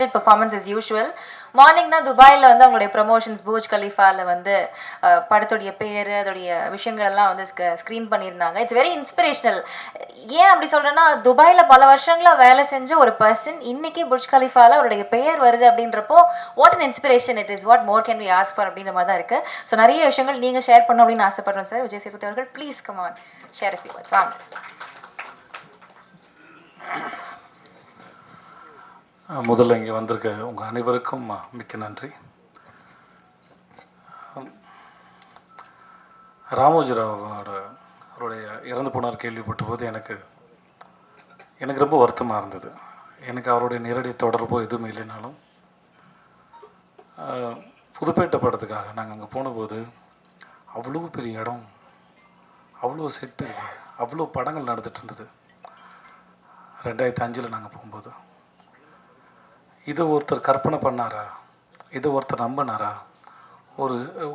Performance as usual. Morning தான் துபாயில் வந்து அவங்களுடைய ப்ரமோஷன்ஸ் பூஜ் கலீஃபாவில் வந்து படத்துடைய பேர் அதோடைய விஷயங்கள் எல்லாம் வந்து ஸ்க்ரீன் பண்ணியிருந்தாங்க. It's very inspirational. ஏன் அப்படி சொல்கிறேன்னா, துபாயில் பல வருஷங்களாக வேலை செஞ்ச ஒரு பர்சன் இன்னைக்கு புர்ஜ் கலீஃபாவில் அவருடைய பெயர் வருது அப்படின்றப்போ what an inspiration it is. What more can we ask for அப்படின்ற மாதிரி தான் இருக்குது. ஸோ நிறைய விஷயங்கள் நீங்கள் ஷேர் பண்ணணும் அப்படின்னு ஆசைப்படுறோம் சார். விஜய் சேதுபதி அவர்கள் please come on share a few words. வாங்க. முதல்ல இங்கே வந்திருக்க உங்கள் அனைவருக்கும் மிக்க நன்றி. ராமோஜிராவோட அவருடைய இறந்து போனார் கேள்விப்பட்ட போது எனக்கு ரொம்ப வருத்தமாக இருந்தது. எனக்கு அவருடைய நேரடி தொடர்போ எதுவுமே இல்லைனாலும் புதுப்பேட்டை படத்துக்காக நாங்கள் அங்கே போனபோது அவ்வளோ பெரிய இடம், அவ்வளோ செட்டு, அவ்வளோ படங்கள் நடந்துகிட்டு இருந்தது. 2005 நாங்கள் போகும்போது இதை ஒருத்தர் கற்பனை பண்ணாரா, இதை ஒருத்தர் நம்பினாரா?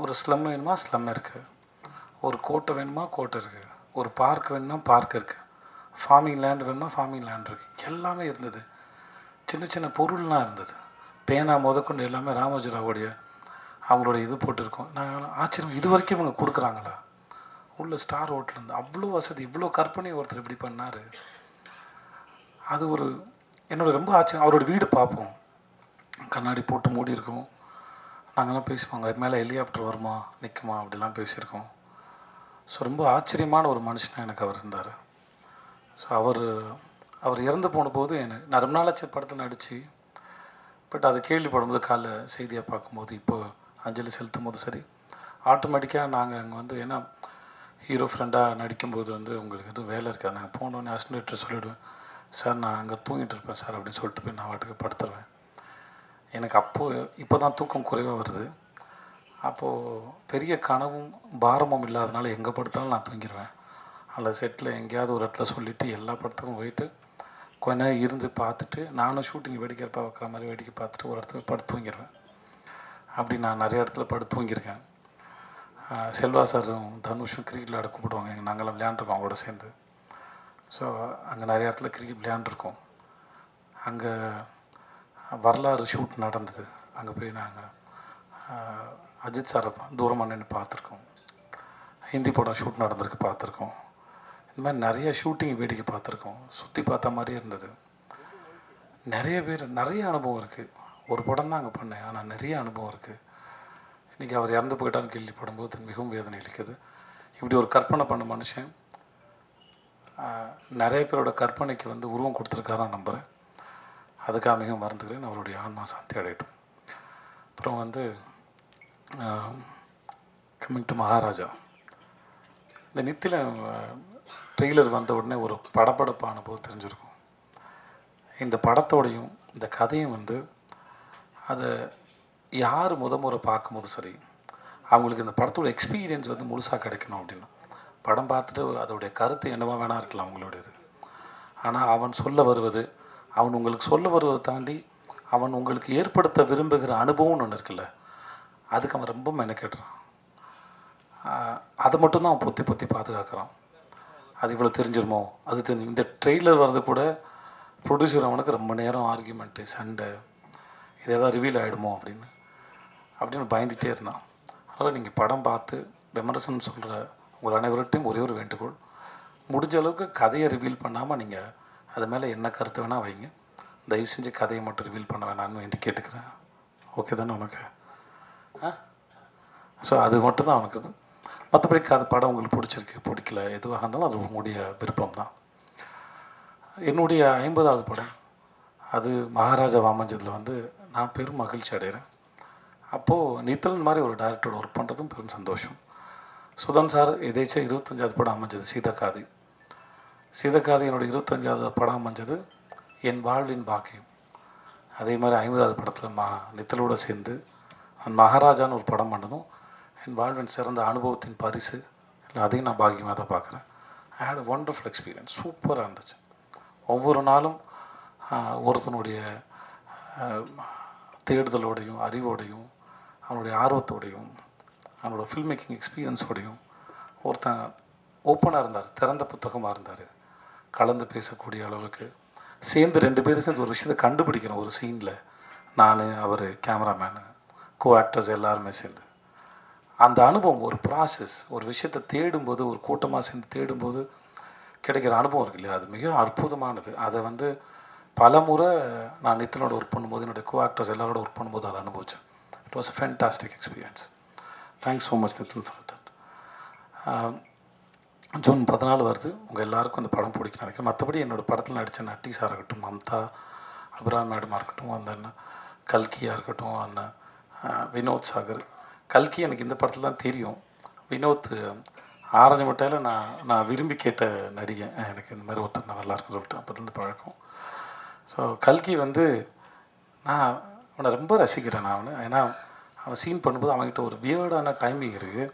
ஒரு ஸ்லம் வேணுமா, ஸ்லம் இருக்குது. ஒரு கோட்டை வேணுமா, கோட்டை இருக்குது. ஒரு பார்க் வேணுமா, பார்க் இருக்குது. ஃபார்மிங் லேண்ட் வேணுமா, ஃபார்மிங் லேண்ட் இருக்குது. எல்லாமே இருந்தது. சின்ன சின்ன பொருள்லாம் இருந்தது. பேனா முதற்கொண்டு எல்லாமே ராமோஜிராவுடைய அவங்களோட இது போட்டிருக்கோம். நான் ஆச்சரியம், இது வரைக்கும் இவங்க கொடுக்குறாங்களா? உள்ள ஸ்டார் ஹோட்டலேருந்து அவ்வளோ வசதி, இவ்வளோ கற்பனை ஒருத்தர் இப்படி பண்ணார். அது என்னோட ரொம்ப ஆச்சரியம். அவரோட வீடு பார்ப்போம், கண்ணாடி போட்டு மூடி இருக்கும். நாங்கள்லாம் பேசிப்போங்க, அது மேலே ஹெலிகாப்டர் வருமா நிற்குமா அப்படிலாம் பேசியிருக்கோம். ஸோ ரொம்ப ஆச்சரியமான ஒரு மனுஷனாக எனக்கு அவர் இருந்தார். ஸோ அவர் இறந்து போன போது நான் ரொம்ப நாளாச்சு படத்தில் நடித்து, பட் அது கேள்விப்படும்போது காலைல செய்தியாக பார்க்கும்போது இப்போ அஞ்சலி செலுத்தும் போது சரி ஆட்டோமேட்டிக்காக நாங்கள் அங்கே வந்து, ஏன்னா ஹீரோ ஃப்ரெண்டாக நடிக்கும்போது வந்து உங்களுக்கு எதுவும் வேலை இருக்காது. நாங்கள் போனோடனே அசிஸ்டன்ட் சொல்லிவிடுவேன், சார் நான் அங்கே தூங்கிட்டு இருப்பேன் சார் அப்படின்னு சொல்லிட்டு போய் நான் வாட்டுக்கு படுத்துருவேன். எனக்கு இப்போ தான் தூக்கம் குறைவாக வருது. அப்போது பெரிய கனவும் பாரமும் இல்லாதனால எங்கே படுத்தாலும் நான் தூங்கிடுவேன். அதில் செட்டில் எங்கேயாவது ஒரு இடத்துல சொல்லிவிட்டு எல்லா படத்துக்கும் போயிட்டு கொஞ்ச நேரம் இருந்து பார்த்துட்டு, நானும் ஷூட்டிங் வேடிக்கை பார்க்குற மாதிரி வேடிக்கை பார்த்துட்டு ஒரு இடத்துல படுத்து தூங்கிடுவேன். அப்படி நான் நிறைய இடத்துல படுத்து தூங்கியிருக்கேன். செல்வா சாரும் தனுஷும் கிரிக்கெட் விளையாட கூப்பிடுவாங்க. நாங்கள்லாம் விளையாண்டுருக்கோம் அவங்களோட சேர்ந்து. ஸோ அங்கே நிறைய இடத்துல கிரிக்கெட் விளையாண்டுருக்கோம். அங்கே வரலாறு ஷூட் நடந்தது. அங்கே போய் நாங்கள் அஜித் சாரை தூரமாக நின்று பார்த்துருக்கோம். ஹிந்தி படம் ஷூட் நடந்திருக்கு பார்த்துருக்கோம். இந்த மாதிரி நிறைய ஷூட்டிங் வேடிக்கை பார்த்துருக்கோம். சுற்றி பார்த்த மாதிரியே இருந்தது. நிறைய பேர் நிறைய அனுபவம் இருக்குது. ஒரு படம் தான் அங்கே பண்ணேன், ஆனால் நிறைய அனுபவம் இருக்குது. இன்றைக்கி அவர் இறந்து போயிட்டான்னு கேள்விப்படும்போது மிகவும் வேதனை அளிக்குது. இப்படி ஒரு கற்பனை பண்ண மனுஷன் நிறைய பேரோட கற்பனைக்கு வந்து உருவம் கொடுத்துருக்காரான்னு நம்புகிறேன். அதுக்காக மிகவும் மறந்துக்கிறேன். அவருடைய ஆன்மா சாந்தி அடையட்டும். அப்புறம் வந்து கம்மிங் டு மகாராஜா, இந்த நித்தில ட்ரெய்லர் வந்த உடனே ஒரு படப்படப்பான போது தெரிஞ்சிருக்கும். இந்த படத்தோடையும் இந்த கதையும் வந்து அதை யார் முறை பார்க்கும்போது சரி அவங்களுக்கு இந்த படத்தோட எக்ஸ்பீரியன்ஸ் வந்து முழுசாக கிடைக்கணும் அப்படின்னு. படம் பார்த்துட்டு அதோடைய கருத்து என்னவா வேணா இருக்கலாம் அவங்களுடையது. ஆனால் அவன் சொல்ல வருவது, அவன் உங்களுக்கு சொல்ல வருவதை தாண்டி அவன் உங்களுக்கு ஏற்படுத்த விரும்புகிற அனுபவம்னு ஒன்று இருக்குல்ல, அதுக்கு அவன் ரொம்ப மெனக்கெட்டுறான். அதை மட்டும்தான் அவன் பொத்தி பொத்தி பாதுகாக்கிறான். அது இவ்வளோ தெரிஞ்சிருமோ, அது தெரிஞ்சு இந்த ட்ரெய்லர் வர்றது கூட ப்ரொடியூசர் அவனுக்கு ரொம்ப நேரம் ஆர்கியூமெண்ட்டு, சண்டை, இது எதாவது ரிவீல் ஆகிடுமோ அப்படின்னு பயந்துகிட்டே இருந்தான். அதனால் நீங்கள் படம் பார்த்து விமர்சனம் சொல்கிற உங்கள் அனைவர்கிட்டையும் ஒரே ஒரு வேண்டுகோள், முடிஞ்ச அளவுக்கு கதையை ரிவீல் பண்ணாமல் நீங்கள் அது மேலே என்ன கருத்து வேணால் வைங்க. தயவு செஞ்சு கதையை மட்டும் ரிவீல் பண்ண வேணான்னு வேண்டி கேட்டுக்கிறேன். ஓகே தானே உனக்கு? ஸோ அது மட்டும்தான் அவனுக்கு இது. மற்றபடி அது படம் உங்களுக்கு பிடிச்சிருக்கு பிடிக்கல எதுவாக இருந்தாலும் அது உங்களுடைய விருப்பம் தான். என்னுடைய 50வது படம் அது மகாராஜா வாமஞ்சதில் வந்து நான் பெரும் மகிழ்ச்சி அடைகிறேன். அப்போது நித்தலன் மாதிரி ஒரு டைரக்டரோட ஒர்க் பண்ணுறதும் பெரும் சந்தோஷம். சுதன் சார் எதேச்சும் 25வது படம் அமைஞ்சது சீதக்காதி. சீதக்காதி என்னோடய 25வது படம் அமைஞ்சது என் வாழ்வின் பாக்கியம். அதே மாதிரி 50வது படத்தில் நித்தலோடு சேர்ந்து நான் மகாராஜான்னு ஒரு படம் பண்ணதும் என் வாழ்வின் சிறந்த அனுபவத்தின் பரிசு. இல்லை, அதையும் நான் பாக்கியமாக தான் பார்க்குறேன். ஐ ஹேட் அ ஒண்டர்ஃபுல் எக்ஸ்பீரியன்ஸ். சூப்பராக இருந்துச்சு. ஒவ்வொரு நாளும் ஒருத்தனுடைய தேடுதலோடையும் அறிவோடையும் அவனுடைய ஆர்வத்தோடையும் அவனோட ஃபில்ம் மேக்கிங் எக்ஸ்பீரியன்ஸோடையும் ஒருத்தன் ஓப்பனாக இருந்தார், திறந்த புத்தகமாக இருந்தார். கலந்து பேசக்கூடிய அளவுக்கு சேர்ந்து 2 பேரும் சேர்ந்து ஒரு விஷயத்தை கண்டுபிடிக்கணும் ஒரு சீனில் நான், அவர், கேமராமேனு, கோ ஆக்டர்ஸ் எல்லாருமே சேர்ந்து அந்த அனுபவம் ஒரு ப்ராசஸ். ஒரு விஷயத்தை தேடும்போது, ஒரு கூட்டமாக சேர்ந்து தேடும்போது கிடைக்கிற அனுபவம் இருக்கு இல்லையா, அது மிக அற்புதமானது. அதை வந்து பல முறை நான் நித்தினோட ஒர்க் பண்ணும்போது, என்னுடைய கோ ஆக்டர்ஸ் எல்லாரோட ஒர்க் பண்ணும்போது அதை அனுபவித்தேன். It was a fantastic experience. Thanks so much Nithin for that. June 14 வருது. உங்கள் எல்லாருக்கும் அந்த படம் பிடிக்குன்னு நினைக்கிறேன். மற்றபடி என்னோடய படத்தில் நடித்த நட்டீஸாக இருக்கட்டும், மம்தா, அபிராம் மேடமாக இருக்கட்டும், அந்த கல்கியாக இருக்கட்டும், அந்த வினோத் சாகர். கல்கி எனக்கு இந்த படத்தில் தான் தெரியும். வினோத் ஆரஞ்சு மிட்டாயில் நான் விரும்பி கேட்ட நடிகை. எனக்கு இந்த மாதிரி ஒருத்தர் தான் நல்லாயிருக்குன்னு சொல்லிட்டு அப்போதுலேருந்து பழக்கம். ஸோ கல்கி வந்து நான் அவனை ரொம்ப ரசிக்கிறேன். நான் அவனை ஏன்னா அவன் சீன் பண்ணும்போது அவன்கிட்ட ஒரு வியர்டான டைமிங் இருக்குது.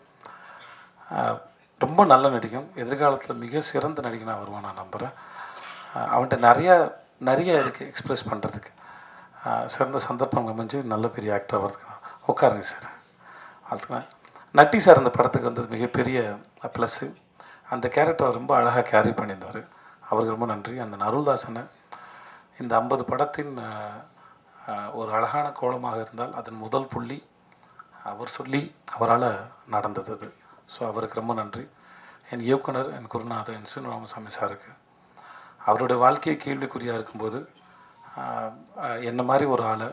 ரொம்ப நல்ல நடிகன். எதிர்காலத்தில் மிக சிறந்த நடிகனாக வருவான் நான் நம்புகிறேன். அவன்கிட்ட நிறைய இருக்குது எக்ஸ்ப்ரெஸ் பண்ணுறதுக்கு. சிறந்த சந்தர்ப்பம் அமைஞ்சு நல்ல பெரிய ஆக்டராக வரதுக்கு. உட்காருங்க சார். அதுக்கு நட்டி சார் அந்த படத்துக்கு வந்தது மிகப்பெரிய ப்ளஸ்ஸு. அந்த கேரக்டரை ரொம்ப அழகாக கேரி பண்ணியிருந்தார். அவருக்கு ரொம்ப நன்றி. அந்த அருள்தாசனை இந்த 50 படத்தின் ஒரு அழகான கோலமாக இருந்தால் அதன் முதல் புள்ளி அவர் சொல்லி அவரால் நடந்தது அது. ஸோ அவருக்கு ரொம்ப நன்றி. என் இயக்குனர், என் குருநாதர், என் சின் ராமசாமி சாருக்கு அவருடைய வாழ்க்கையை கேள்விக்குறியாக இருக்கும்போது என்ன மாதிரி ஒரு ஆளை,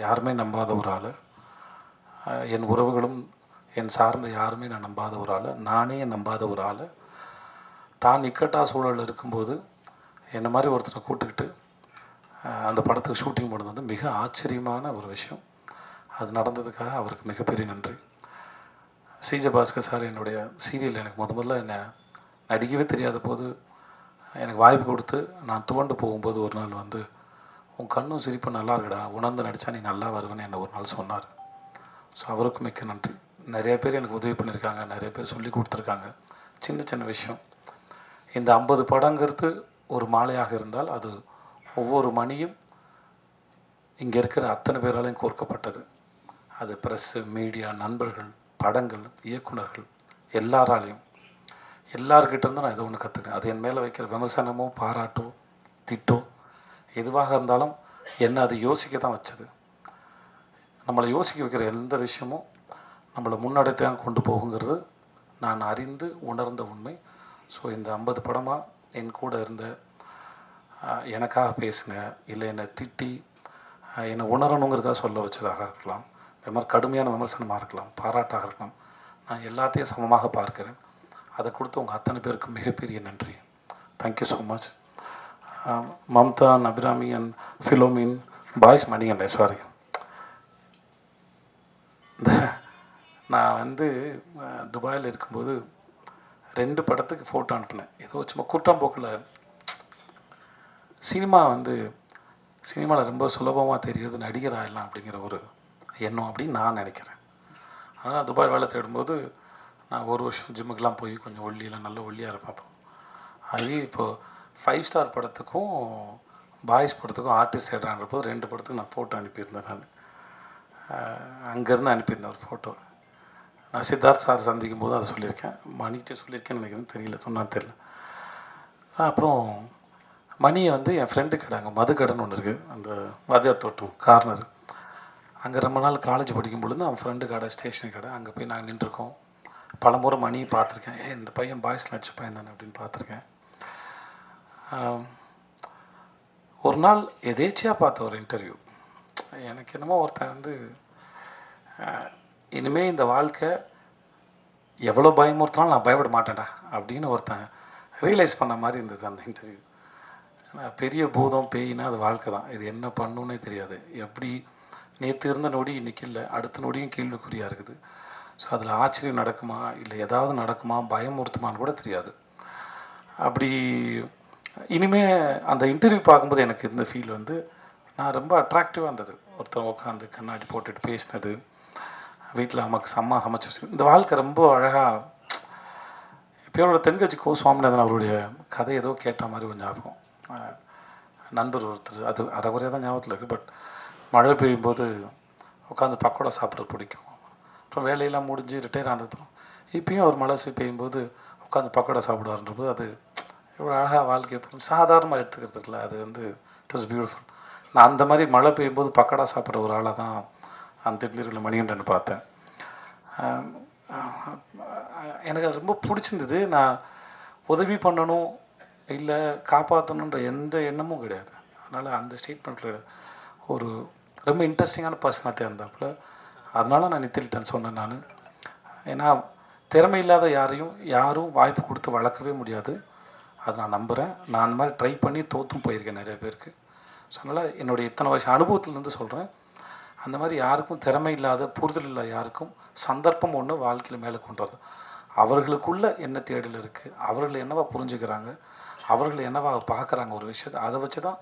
யாருமே நம்பாத ஒரு ஆளை, என் உறவுகளும் என் சார்ந்த யாருமே நான் நம்பாத ஒரு ஆளை, நானே நம்பாத ஒரு ஆளை, தான் இக்கட்டா சூழலில் இருக்கும்போது என்ன மாதிரி ஒருத்தரை கூப்பிட்டுக்கிட்டு அந்த படத்துக்கு ஷூட்டிங் போனது வந்து மிக ஆச்சரியமான ஒரு விஷயம். அது நடந்ததுக்காக அவருக்கு மிகப்பெரிய நன்றி. சிஜே பாஸ்கர் சார் என்னுடைய சீரியல் எனக்கு முதல்ல என்னை நடிக்கவே தெரியாத போது எனக்கு வாய்ப்பு கொடுத்து நான் துவண்டு போகும்போது ஒரு நாள் வந்து, உன் கண்ணும் சிரிப்பும் நல்லா இருக்குடா, உணர்ந்து நடித்தா நீ நல்லா வருவேன்னு என்னை ஒரு நாள் சொன்னார். ஸோ அவருக்கு மிக்க நன்றி. நிறைய பேர் எனக்கு உதவி பண்ணியிருக்காங்க, நிறைய பேர் சொல்லி கொடுத்துருக்காங்க. சின்ன சின்ன விஷயம். இந்த 50 படங்கிறது ஒரு மாலையாக இருந்தால் அது ஒவ்வொரு மணியும் இங்கே இருக்கிற அத்தனை பேராலையும் கோர்க்கப்பட்டது. அது ப்ரெஸ்ஸு, மீடியா, நண்பர்கள், படங்கள், இயக்குனர்கள் எல்லாராலையும், எல்லார்கிட்டேருந்தும் நான் ஏதோ ஒன்று கற்றுக்கிறேன். அது என் மேலே வைக்கிற விமர்சனமோ பாராட்டோ திட்டோ எதுவாக இருந்தாலும் என்னை அது யோசிக்க தான் வச்சது. நம்மளை யோசிக்க வைக்கிற எந்த விஷயமும் நம்மளை முன்னெடுத்து தான் கொண்டு போகுங்கிறது நான் அறிந்து உணர்ந்த உண்மை. ஸோ இந்த 50 படமாக என் கூட இருந்த, எனக்காக பேசுங்க, இல்லை என்னை திட்டி என்னை உணரணுங்கிறதுக்காக சொல்ல வச்சதாக இருக்கலாம், இது மாதிரி கடுமையான விமர்சனமாக இருக்கலாம், பாராட்டாக இருக்கலாம், நான் எல்லாத்தையும் சமமாக பார்க்கிறேன். அதை கொடுத்து உங்கள் அத்தனை பேருக்கு மிகப்பெரிய நன்றி. Thank you so much. Mamta, Abirami and Philomin, boys, Manikandan, sorry. நான் வந்து துபாயில் இருக்கும்போது 2 படத்துக்கு ஃபோட்டோ அனுப்பினேன். ஏதோ சும்மா குற்றாம்போக்கில் சினிமாவில் ரொம்ப சுலபமாக தெரியுது நடிகர் ஆகிடலாம் அப்படிங்கிற ஒரு எண்ணம் அப்படின்னு நான் நினைக்கிறேன். அதனால் துபாய் வேலை தேடும்போது நான் ஒரு வருஷம் ஜிம்முக்கெலாம் போய் கொஞ்சம் ஒல்லியெல்லாம் நல்ல ஒல்லியாக இருப்பேன். அது இப்போது 5 ஸ்டார் படத்துக்கும் பாய்ஸ் படத்துக்கும் ஆர்டிஸ்ட் தேடுறான்றப்போ 2 படத்துக்கு நான் ஃபோட்டோ அனுப்பியிருந்தேன். நான் அங்கேருந்து அனுப்பியிருந்தேன் ஒரு ஃபோட்டோ. நான் சித்தார்த் சார் சந்திக்கும் போது அதை சொல்லியிருக்கேன். மணிகிட்ட சொல்லியிருக்கேன்னு நினைக்கிறேன், தெரியல, சொன்னான்னு தெரியல. அப்புறம் மணியை வந்து என் ஃப்ரெண்டு கடை, அங்கே மது கடைன்னு ஒன்று இருக்குது, அந்த வாத்தியார் தோட்டம் கார்னர், அங்கே ரொம்ப நாள் காலேஜ் படிக்கும் பொழுது அவன் ஃப்ரெண்டு கடை, ஸ்டேஷன் கடை, அங்கே போய் நாங்கள் நின்றுருக்கோம். பல முறை மணியை பார்த்துருக்கேன். இந்த பையன் பாய்ஸ் நடிச்ச பையன் தானே அப்படின்னு பார்த்துருக்கேன். ஒரு நாள் எதேச்சியாக பார்த்த ஒரு இன்டர்வியூ, எனக்கு என்னமோ ஒருத்தன் வந்து இனிமேல் இந்த வாழ்க்கை எவ்வளோ பயமுறுத்தினாலும் நான் பயப்பட மாட்டேன்டா அப்படின்னு ஒருத்தன் ரியலைஸ் பண்ண மாதிரி இருந்தது அந்த இன்டர்வியூ. பெரிய பூதம் பேயினா அது வாழ்க்கை தான், இது என்ன பண்ணுன்னே தெரியாது. எப்படி நேற்று இருந்த நொடி இன்றைக்கி இல்லை, அடுத்த நொடியும் கேள்விக்குறியாக இருக்குது. ஸோ அதில் ஆச்சரியம் நடக்குமா இல்லை ஏதாவது நடக்குமா, பயமுறுத்துமான்னு கூட தெரியாது. அப்படி இனிமேல் அந்த இன்டர்வியூ பார்க்கும்போது எனக்கு இருந்த ஃபீல் வந்து நான் ரொம்ப அட்ராக்டிவாக இருந்தது. ஒருத்தர் உட்காந்து கண்ணாடி போட்டுட்டு பேசினது, வீட்டில் அம்மா சமைச்சு, இந்த வாழ்க்கை ரொம்ப அழகாக. இப்போயோட தென்கட்சி கோ சுவாமிநாதன் அவருடைய கதை ஏதோ கேட்ட மாதிரி கொஞ்சம் ஞாபகம். நண்பர் ஒருத்தர், அது அரைகுறையாக தான் ஞாபகத்தில் இருக்குது, பட் மழை பெய்யும்போது உட்காந்து பக்கோடா சாப்பிட்றது பிடிக்கும். அப்புறம் வேலையெல்லாம் முடிஞ்சு ரிட்டையர் ஆனதுக்கப்புறம் இப்பயும் அவர் மழை பெய்யும்போது உட்காந்து பக்கோடா சாப்பிடுவார்ன்றபோது அது எவ்வளோ அழகாக வாழ்க்கை சாதாரணமாக எடுத்துக்கிறது இல்லை. அது வந்து இட் வாஸ் பியூட்டிஃபுல். நான் அந்த மாதிரி மழை பெய்யும்போது பக்கடா சாப்பிட்ற ஒரு ஆளாக தான் அந்த திருநீரில் மணிகண்டன் பார்த்தேன். எனக்கு அது ரொம்ப பிடிச்சிருந்தது. நான் உதவி பண்ணணும் இல்லை காப்பாற்றணுன்ற எந்த எண்ணமும் கிடையாது. அதனால் அந்த ஸ்டேட்மெண்ட்டில் ஒரு ரொம்ப இன்ட்ரெஸ்டிங்கான பர்சனாலிட்டியாக இருந்தாப்புல. அதனால நான் நித்தில்கிட்ட சொன்னேன் நான். ஏன்னா திறமை இல்லாத யாரும் வாய்ப்பு கொடுத்து வளர்க்கவே முடியாது. அதை நான் நம்புகிறேன். நான் அந்த மாதிரி ட்ரை பண்ணி தோற்றும் போயிருக்கேன் நிறைய பேருக்கு. ஸோ அதனால் என்னுடைய இத்தனை வருஷம் அனுபவத்துலேருந்து சொல்கிறேன், அந்த மாதிரி யாருக்கும் திறமை இல்லாத புரிதல் இல்லாத யாருக்கும் சந்தர்ப்பம் ஒன்று வாழ்க்கையில் மேலே கொண்டு வருது. அவர்களுக்குள்ள என்ன தேடல் இருக்குது, அவர்கள் என்னவா புரிஞ்சுக்கிறாங்க, அவர்கள் என்னவா பார்க்குறாங்க ஒரு விஷயத்தை, அதை வச்சு தான்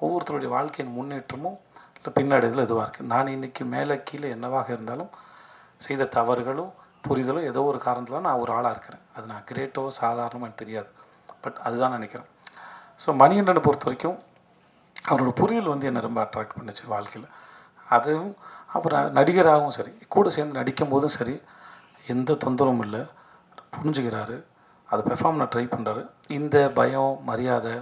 ஒவ்வொருத்தருடைய வாழ்க்கையின் முன்னேற்றமும் இல்லை பின்னடைதலும் இதுவாக இருக்குது. நான் இன்றைக்கி மேலே கீழே என்னவாக இருந்தாலும் செய்த தவறுகளும் புரிதலும் ஏதோ ஒரு காரணத்தில் நான் ஒரு ஆளாக இருக்கிறேன். அது நான் கிரேட்டோ சாதாரணமாக எனக்கு தெரியாது, பட் அதுதான் நினைக்கிறேன். ஸோ மணிகண்டனை பொறுத்த வரைக்கும் அவரோட புரிதல் வந்து என்னை ரொம்ப அட்ராக்ட் பண்ணுச்சு வாழ்க்கையில். அதுவும் அப்புறம் நடிகராகவும் சரி, கூட சேர்ந்து நடிக்கும் போதும் சரி, எந்த தொந்தரவும் இல்லை, புரிஞ்சுக்கிறாரு, அதை பெர்ஃபார்ம் ட்ரை பண்ணுறாரு. இந்த பயம் மரியாதை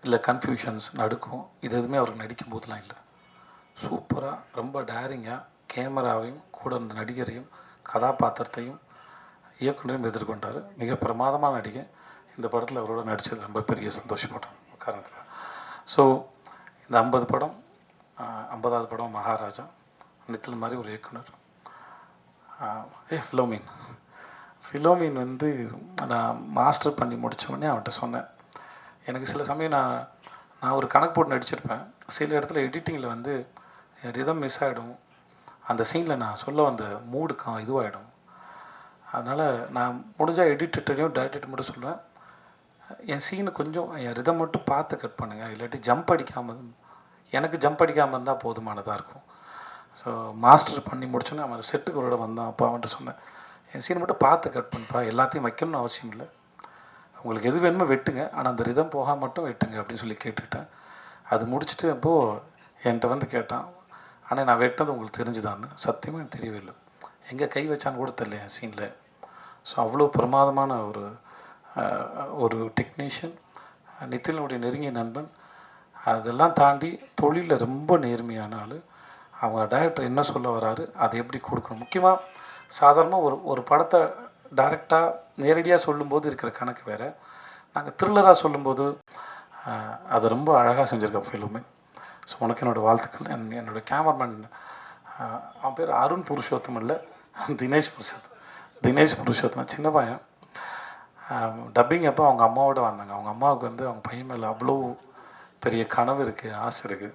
இல்லை கன்ஃபியூஷன்ஸ் நடுக்கும் இது எதுவுமே அவருக்கு நடிக்கும் போதெலாம் இல்லை. சூப்பராக ரொம்ப டேரிங்காக கேமராவையும் கூட இருந்த நடிகரையும் கதாபாத்திரத்தையும் இயக்குனரையும் எதிர்கொண்டார். மிக பிரமாதமான நடிகை. இந்த படத்தில் அவரோட நடித்தது ரொம்ப பெரிய சந்தோஷப்பட்டேன் காரணத்தில். ஸோ இந்த 50 படம் 50வது படம் மகாராஜா. நித்தில் மாதிரி ஒரு இயக்குனர். ஃபிலோமின் வந்து நான் மாஸ்டர் பண்ணி முடித்தோடனே அவன்கிட்ட சொன்னேன், எனக்கு சில சமயம் நான் ஒரு கணக்கு போட்டு நடிச்சிருப்பேன். சில இடத்துல எடிட்டிங்கில் வந்து ரிதம் மிஸ் ஆகிடும், அந்த சீனில் நான் சொல்ல வந்த மூடுக்கு இதுவாகிடும். அதனால் நான் முடிஞ்சால் எடிட்டர்ட்டையும் டைரக்டர் மட்டும் சொல்லுவேன், என் சீனு கொஞ்சம் என் ரிதம் மட்டும் பார்த்து கட் பண்ணுங்கள், இல்லாட்டி ஜம்ப் அடிக்காமல், எனக்கு ஜம்ப் அடிக்காமல் இருந்தால் போதுமானதாக இருக்கும். ஸோ மாஸ்டர் பண்ணி முடிச்சோன்னே அவன் செட்டுக்கு ஒரு வந்தான். அப்போ அவன்கிட்ட சொன்னேன், என் சீனை மட்டும் பார்த்து கட் பண்ணுப்பா, எல்லாத்தையும் வைக்கணும்னு அவசியம் இல்லை, உங்களுக்கு எது வேணுமோ வெட்டுங்க, ஆனால் அந்த ரிதம் போகாமல் மட்டும் வெட்டுங்க அப்படின்னு சொல்லி கேட்டுக்கிட்டேன். அது முடிச்சுட்டு அப்போது என்கிட்ட வந்து கேட்டான், ஆனால் நான் வெட்டினது உங்களுக்கு தெரிஞ்சுதான்னு. சத்தியமாக எனக்கு தெரியவே இல்லை, எங்கே கை வச்சான்னு கூட தெரியல என் சீனில். ஸோ அவ்வளோ பிரமாதமான ஒரு டெக்னீஷியன், நித்திலனுடைய நெருங்கிய நண்பன். அதெல்லாம் தாண்டி தொழிலில் ரொம்ப நேர்மையான ஆள். அவங்க டைரக்டர் என்ன சொல்ல வராரு அதை எப்படி கொடுக்கணும். முக்கியமாக சாதாரணமாக ஒரு படத்தை டைரெக்டாக நேரடியாக சொல்லும்போது இருக்கிற கணக்கு வேறு, நாங்கள் த்ரில்லராக சொல்லும்போது அதை ரொம்ப அழகாக செஞ்சுருக்கேன் ஃபிலிமே. ஸோ உனக்கு என்னோடய வாழ்த்துக்கள். என்னோடய கேமராமேன் அவன் பேர் அருண் புருஷோத்தம் இல்லை, தினேஷ் புருஷோத்தம் சின்ன பையன். டப்பிங் அப்போ அவங்க அம்மாவோட வந்தாங்க. அவங்க அம்மாவுக்கு வந்து அவங்க பையன் மேலே அவ்வளோ பெரிய கனவு இருக்குது, ஆசை இருக்குது.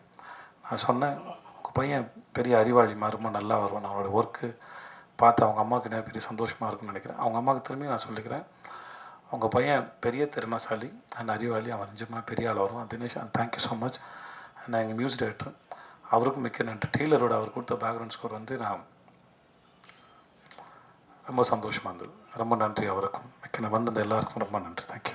நான் சொன்னேன், உங்கள் பையன் பெரிய அறிவாளிமா, ரொம்ப நல்லா வருவான், அவனோட ஒர்க்கு பார்த்து அவங்க அம்மாவுக்கு என்ன பெரிய சந்தோஷமாக இருக்குன்னு நினைக்கிறேன். அவங்க அம்மாவுக்கு திரும்பி நான் சொல்லிக்கிறேன், உங்கள் பையன் பெரிய திறமைசாலி அண்ட் அறிவாளி, அவன் நிஜமாக பெரிய ஆள் வருவான். Dinesh and thank you so much. நான் எங்கள் மியூசிக் டைரக்டர், அவருக்கும் மிக்க நன்றி. டெய்லரோட அவர் கொடுத்த பேக்ரவுண்ட் ஸ்கோர் வந்து நான் ரொம்ப சந்தோஷமாக இருந்தது. ரொம்ப நன்றி அவருக்கும். மிக்க வந்தது எல்லாருக்கும் ரொம்ப நன்றி. தேங்க்யூ.